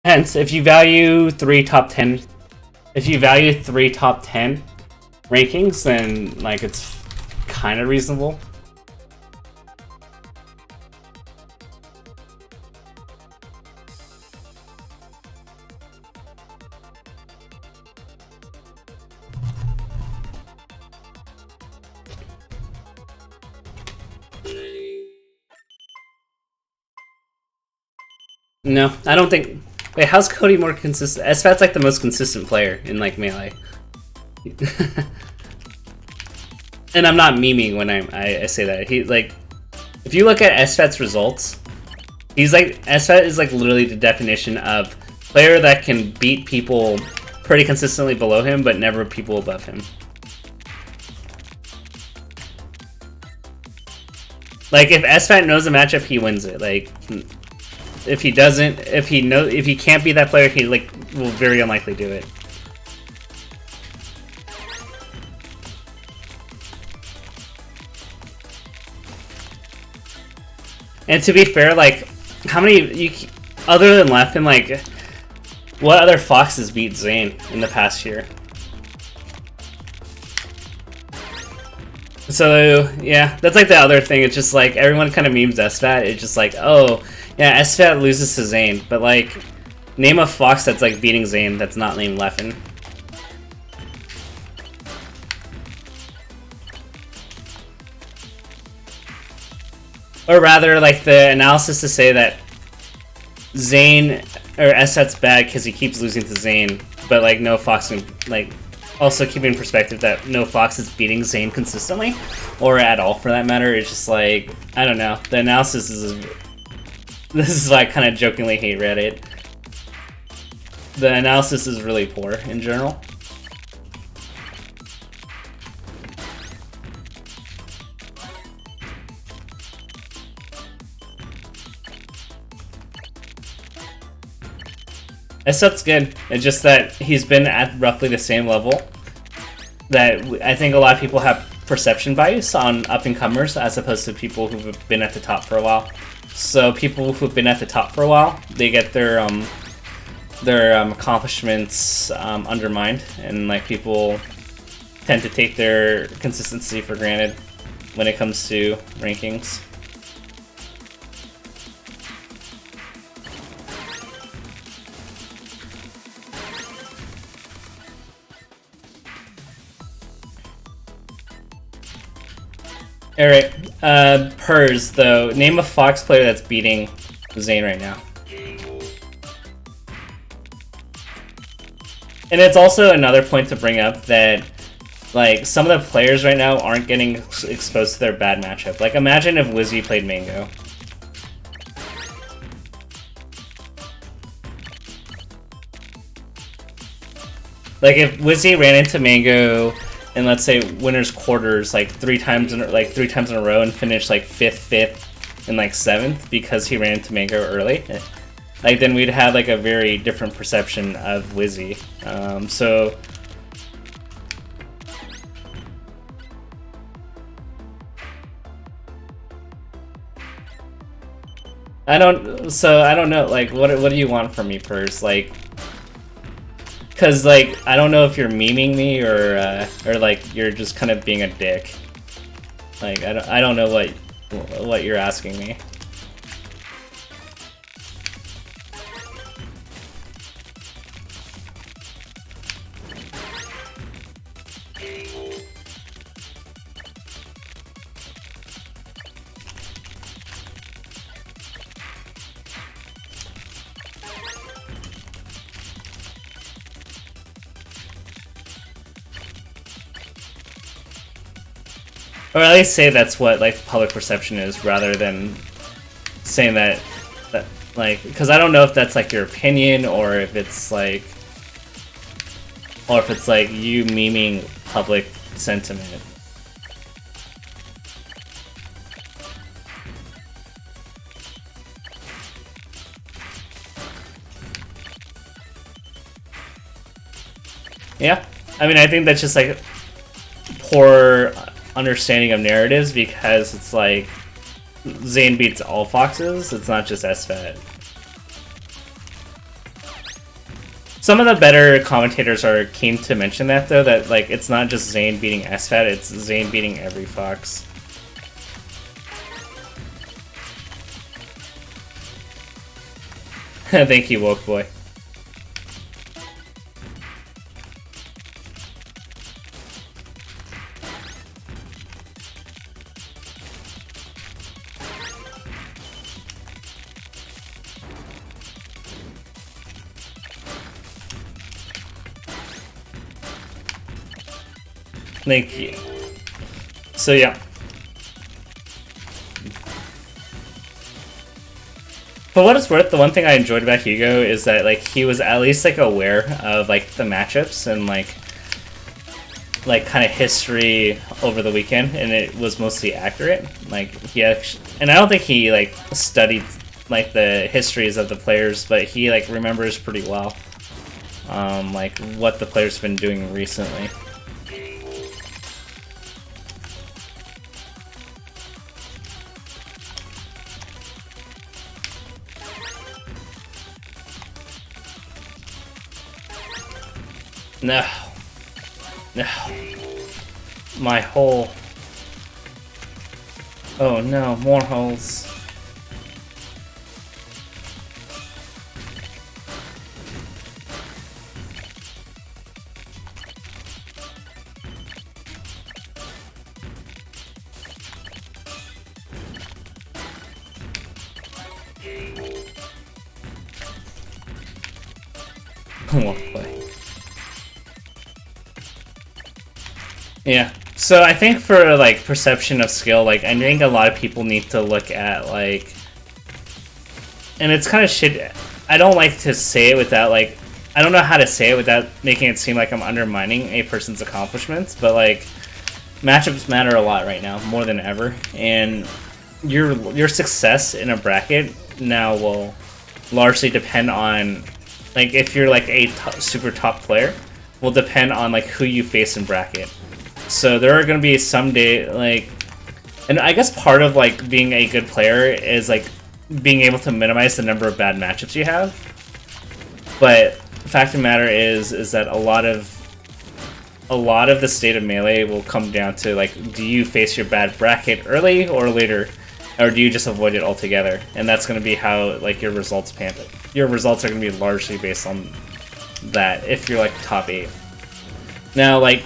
Hence, if you value three top 10 rankings, then like it's kind of reasonable. No, I don't think. Wait, how's Cody more consistent? SFAT's like the most consistent player in like Melee. And I'm not memeing when I say that. He like, if you look at SFAT's results, he's like, SFAT is like literally the definition of player that can beat people pretty consistently below him, but never people above him. Like if SFAT knows a matchup, he wins it. Like if he doesn't, if he can't be that player, he like will very unlikely do it. And to be fair, like how many other than Leffen, like what other Foxes beat Zane in the past year? So yeah, that's like the other thing. It's just like everyone kind of memes SFAT. It's just like, oh yeah, SFAT loses to Zane, but like name a Fox that's like beating Zane that's not named Leffen. Or rather, like the analysis to say that Zane or SFAT's bad because he keeps losing to Zane, but like no Fox, like also keeping in perspective that no Fox is beating Zane consistently, or at all for that matter. It's just like, I don't know. The analysis is, this is why I kind of jokingly hate Reddit. The analysis is really poor in general. SFAT's good. It's just that he's been at roughly the same level. That I think a lot of people have perception bias on up-and-comers as opposed to people who've been at the top for a while. So people who've been at the top for a while, they get their accomplishments undermined, and like people tend to take their consistency for granted when it comes to rankings. Alright, Pers, though. Name a Fox player that's beating Zane right now. And it's also another point to bring up that, like, some of the players right now aren't getting exposed to their bad matchup. Like, imagine if Wizzy played Mango. Like, if Wizzy ran into Mango in, let's say, winners quarters like three times in a row and finished like fifth, and like 7th because he ran into Mango early, like then we'd have like a very different perception of Wizzy. So I don't know, like what do you want from me, Pers? Like, because, like, I don't know if you're memeing me or like, you're just kind of being a dick. Like, I don't know what you're asking me. Or at least say that's what, like, public perception is, rather than saying that like, because I don't know if that's, like, your opinion, or if it's, like, you memeing public sentiment. Yeah, I mean, I think that's just, like, poor understanding of narratives, because it's like Zane beats all Foxes, it's not just SFAT. some of the better commentators are keen to mention that though, that like it's not just Zane beating SFAT, it's Zane beating every Fox. Thank you, woke boy. Thank you. So yeah. For what it's worth, the one thing I enjoyed about Hugo is that like he was at least like aware of like the matchups and like kind of history over the weekend, and it was mostly accurate. Like he actually, and I don't think he like studied like the histories of the players, but he like remembers pretty well like what the players have been doing recently. No. No. My hole. Oh no, more holes. One play. Yeah, so I think for like perception of skill, like I think a lot of people need to look at like, and it's kind of shit. I don't like to say it without like, I don't know how to say it without making it seem like I'm undermining a person's accomplishments, but like matchups matter a lot right now, more than ever, and your success in a bracket now will largely depend on, like if you're like a super top player, will depend on like who you face in bracket. So there are going to be some day, like, and I guess part of like being a good player is like being able to minimize the number of bad matchups you have. But the fact of the matter is that a lot of the state of Melee will come down to like, do you face your bad bracket early or later, or do you just avoid it altogether? And that's going to be how like your results pan. Your results are going to be largely based on that if you're like top 8. Now like,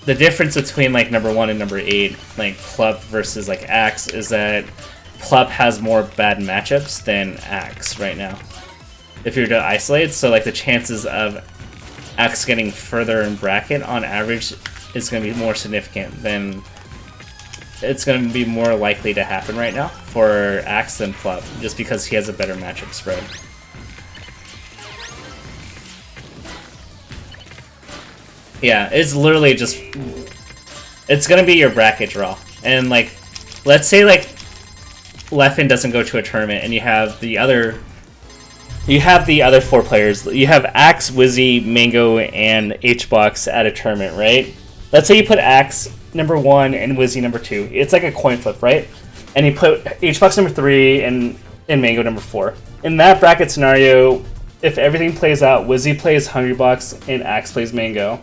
the difference between like number 1 and number 8, like Plup versus like Axe, is that Plup has more bad matchups than Axe right now, if you're to isolate. So like the chances of Axe getting further in bracket on average is going to be more significant than, it's going to be more likely to happen right now for Axe than Plup, just because he has a better matchup spread. Yeah, it's literally just, it's gonna be your bracket draw. And like, let's say like Leffen doesn't go to a tournament and you have the other 4 players. You have Axe, Wizzy, Mango, and HBox at a tournament, right? Let's say you put Axe number 1 and Wizzy number 2. It's like a coin flip, right? And you put HBox number 3 and Mango number 4. In that bracket scenario, if everything plays out, Wizzy plays Hungrybox and Axe plays Mango.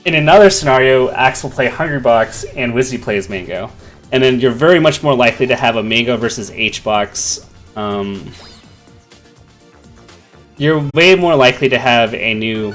In another scenario, Axe will play Hungrybox and Wizzy plays Mango. And then you're very much more likely to have a Mango versus HBox. You're way more likely to have a new